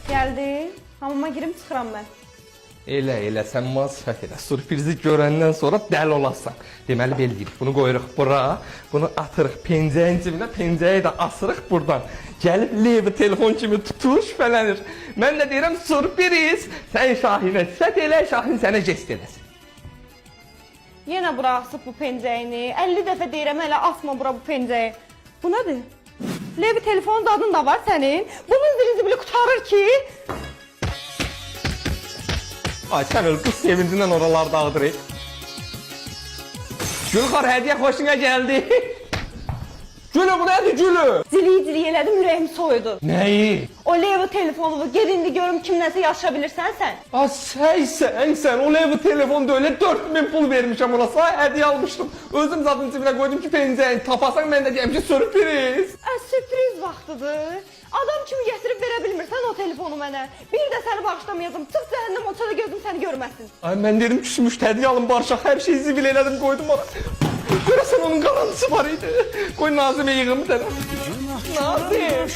Geldi. Hamama girip çıxıram mən. Elə, sən mazhət elə. Sürprizi görəndən sonra dəl olasan. Deməli, belə deyirik. Bunu qoyuruq bura, bunu atırıq pencəyin cibinə, pencəyi də asırıq buradan. Gəlib Levi telefon kimi tutur, şübhələnir. Mən də deyirəm, sürpriz. Sən Şahinə sifət elə, Şahin sənə jest eləsin. Yenə bura asıb bu pencəyini. 50 dəfə deyirəm, hələ asma bura bu pencəyi. Bu nədir? Levi telefonun dadın da var sənin. Bunun zili qutarır ki. Ay sən öl, qız sevincindən oralar dağıdır. Gülxar, hədiyyə xoşuna gəldi. Gülü, bu nədir Gülü? Cili elədim, ürəyim soyudu. Nəyi? O Levi telefonunu gel indi görüm kimləsə yaşa bilirsən sən. Sən o Levi telefonda öyle 4000 pul vermişəm ona, sağ hədiyyə almışdım. Özüm zadın cibinə qoydum ki pencəyin tapasan, mən də deyəm ki sürpriz. Sürpriz vaxtıdır. Adam kimi gətirib verə bilmirsən o telefonu mənə. Bir də səni bağışlamayacağım. Çıx cəhənnəm otada gözüm səni görməsin. Ay mən dedim küsmüş, hədiyyə alın barışaq, hər şeyi zibil elədim, qoydum ona. Görəsən onun qalantısı var idi. Qoy Nazim'e yığım sənə. Nazim!